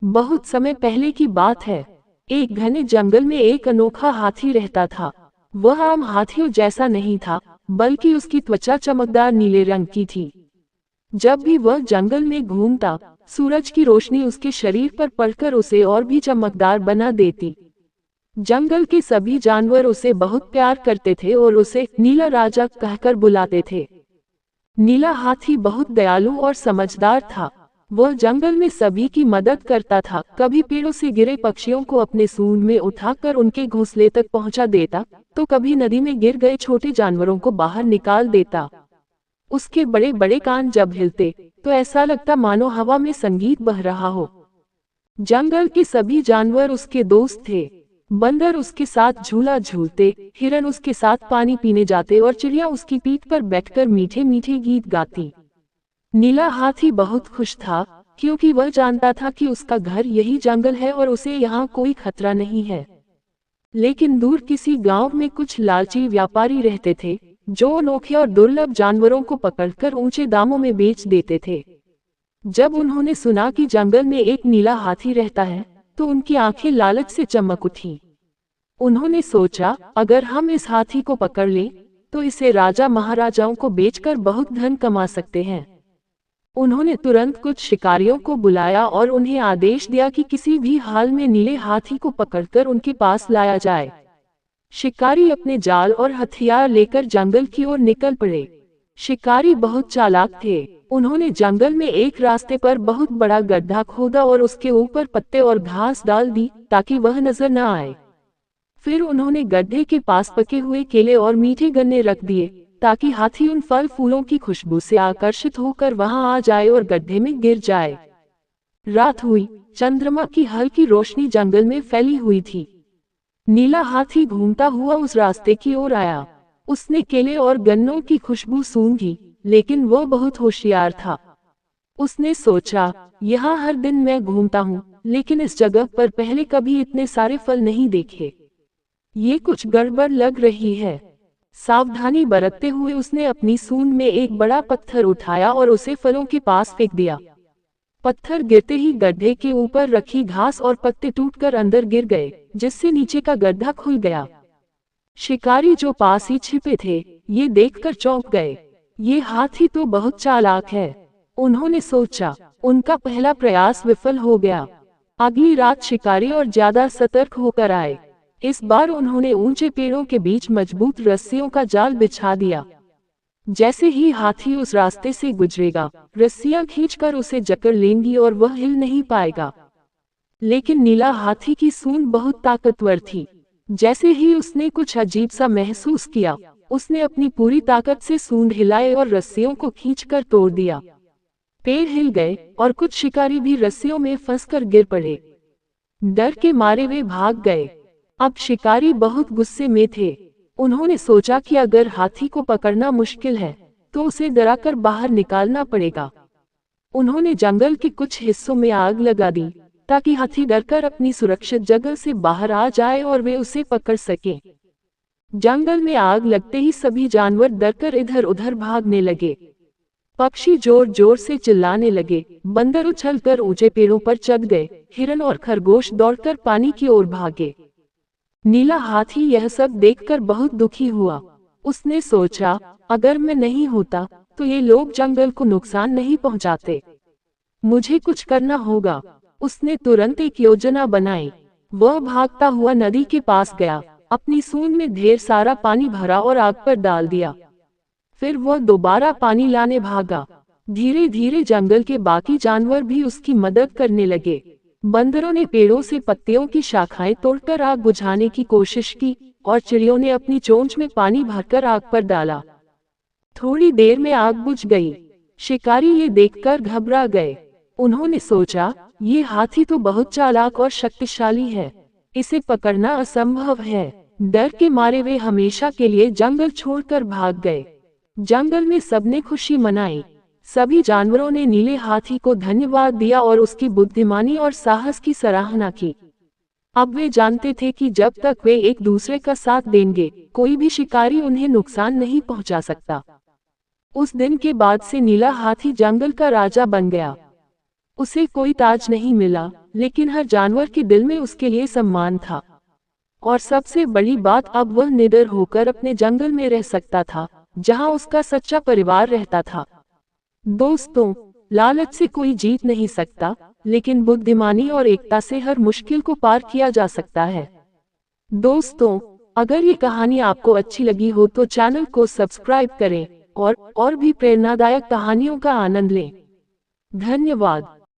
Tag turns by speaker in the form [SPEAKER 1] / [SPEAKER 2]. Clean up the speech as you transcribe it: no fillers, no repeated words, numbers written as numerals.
[SPEAKER 1] बहुत समय पहले की बात है। एक घने जंगल में एक अनोखा हाथी रहता था। वह आम हाथियों जैसा नहीं था, बल्कि उसकी त्वचा चमकदार नीले रंग की थी। जब भी वह जंगल में घूमता, सूरज की रोशनी उसके शरीर पर पड़कर उसे और भी चमकदार बना देती। जंगल के सभी जानवर उसे बहुत प्यार करते थे और उसे नीला राजा कहकर बुलाते थे। नीला हाथी बहुत दयालु और समझदार था। वह जंगल में सभी की मदद करता था, कभी पेड़ों से गिरे पक्षियों को अपने सूंड में उठाकर उनके घोंसले तक पहुंचा देता, तो कभी नदी में गिर गए छोटे जानवरों को बाहर निकाल देता। उसके बड़े बड़े कान जब हिलते, तो ऐसा लगता मानो हवा में संगीत बह रहा हो। जंगल के सभी जानवर उसके दोस्त थे। बंदर उसके साथ झूला झूलते, हिरन उसके साथ पानी पीने जाते और चिड़िया उसकी पीठ पर बैठकर मीठे मीठे गीत गाती। नीला हाथी बहुत खुश था, क्योंकि वह जानता था कि उसका घर यही जंगल है और उसे यहाँ कोई खतरा नहीं है। लेकिन दूर किसी गांव में कुछ लालची व्यापारी रहते थे, जो अनोखे और दुर्लभ जानवरों को पकड़कर ऊंचे दामों में बेच देते थे। जब उन्होंने सुना कि जंगल में एक नीला हाथी रहता है, तो उनकी आंखें लालच से चमक उठी। उन्होंने सोचा, अगर हम इस हाथी को पकड़ लें, तो इसे राजा महाराजाओं को बेचकर बहुत धन कमा सकते हैं। उन्होंने तुरंत कुछ शिकारियों को बुलाया और उन्हें आदेश दिया कि किसी भी हाल में नीले हाथी को पकड़कर उनके पास लाया जाए। शिकारी अपने जाल और हथियार लेकर जंगल की ओर निकल पड़े। शिकारी बहुत चालाक थे। उन्होंने जंगल में एक रास्ते पर बहुत बड़ा गड्ढा खोदा और उसके ऊपर पत्ते और घास डाल दी, ताकि वह नजर न आए। फिर उन्होंने गड्ढे के पास पके हुए केले और मीठे गन्ने रख दिए, ताकि हाथी उन फल फूलों की खुशबू से आकर्षित होकर वहां आ जाए और गड्ढे में गिर जाए। रात हुई, चंद्रमा की हल्की रोशनी जंगल में फैली हुई थी। नीला हाथी घूमता हुआ उस रास्ते की ओर आया। उसने केले और गन्नों की खुशबू सूंघी, लेकिन वह बहुत होशियार था। उसने सोचा, यहाँ हर दिन मैं घूमता हूँ, लेकिन इस जगह पर पहले कभी इतने सारे फल नहीं देखे। ये कुछ गड़बड़ लग रही है। सावधानी बरतते हुए उसने अपनी सूंड में एक बड़ा पत्थर उठाया और उसे फलों के पास फेंक दिया। पत्थर गिरते ही गड्ढे के ऊपर रखी घास और पत्ते टूटकर अंदर गिर गए, जिससे नीचे का गड्ढा खुल गया। शिकारी जो पास ही छिपे थे, ये देखकर चौंक गए। ये हाथी तो बहुत चालाक है, उन्होंने सोचा। उनका पहला प्रयास विफल हो गया। अगली रात शिकारी और ज्यादा सतर्क होकर आए। इस बार उन्होंने ऊंचे पेड़ों के बीच मजबूत रस्सियों का जाल बिछा दिया। जैसे ही हाथी उस रास्ते से गुजरेगा, रस्सियां खींचकर उसे जकड़ लेंगी और वह हिल नहीं पाएगा। लेकिन नीला हाथी की सूंड बहुत ताकतवर थी। जैसे ही उसने कुछ अजीब सा महसूस किया, उसने अपनी पूरी ताकत से सूंड हिलाई और रस्सियों को खींचकर तोड़ दिया। पेड़ हिल गए और कुछ शिकारी भी रस्सियों में फंसकर गिर पड़े। डर के मारे वे भाग गए। अब शिकारी बहुत गुस्से में थे। उन्होंने सोचा कि अगर हाथी को पकड़ना मुश्किल है, तो उसे डराकर बाहर निकालना पड़ेगा। उन्होंने जंगल के कुछ हिस्सों में आग लगा दी, ताकि हाथी डरकर अपनी सुरक्षित जगह से बाहर आ जाए और वे उसे पकड़ सकें। जंगल में आग लगते ही सभी जानवर डरकर इधर उधर भागने लगे। पक्षी जोर जोर से चिल्लाने लगे, बंदर उछलकर ऊंचे पेड़ों पर चढ़ गए, हिरन और खरगोश दौड़कर पानी की ओर भागे। नीला हाथी यह सब देखकर बहुत दुखी हुआ। उसने सोचा, अगर मैं नहीं होता, तो ये लोग जंगल को नुकसान नहीं पहुंचाते। मुझे कुछ करना होगा। उसने तुरंत एक योजना बनाई। वह भागता हुआ नदी के पास गया, अपनी सूंड में ढेर सारा पानी भरा और आग पर डाल दिया। फिर वह दोबारा पानी लाने भागा। धीरे धीरे जंगल के बाकी जानवर भी उसकी मदद करने लगे। बंदरों ने पेड़ों से पत्तियों की शाखाएं तोड़कर आग बुझाने की कोशिश की, और चिड़ियों ने अपनी चोंच में पानी भरकर आग पर डाला। थोड़ी देर में आग बुझ गई। शिकारी ये देखकर घबरा गए। उन्होंने सोचा, ये हाथी तो बहुत चालाक और शक्तिशाली है, इसे पकड़ना असंभव है। डर के मारे वे हमेशा के लिए जंगल छोड़कर भाग गए। जंगल में सबने खुशी मनाई। सभी जानवरों ने नीले हाथी को धन्यवाद दिया और उसकी बुद्धिमानी और साहस की सराहना की। अब वे जानते थे कि जब तक वे एक दूसरे का साथ देंगे, कोई भी शिकारी उन्हें नुकसान नहीं पहुंचा सकता। उस दिन के बाद से नीला हाथी जंगल का राजा बन गया। उसे कोई ताज नहीं मिला, लेकिन हर जानवर के दिल में उसके लिए सम्मान था। और सबसे बड़ी बात, अब वह निडर होकर अपने जंगल में रह सकता था, जहां उसका सच्चा परिवार रहता था। दोस्तों, लालच से कोई जीत नहीं सकता, लेकिन बुद्धिमानी और एकता से हर मुश्किल को पार किया जा सकता है। दोस्तों, अगर ये कहानी आपको अच्छी लगी हो तो चैनल को सब्सक्राइब करें और भी प्रेरणादायक कहानियों का आनंद लें। धन्यवाद।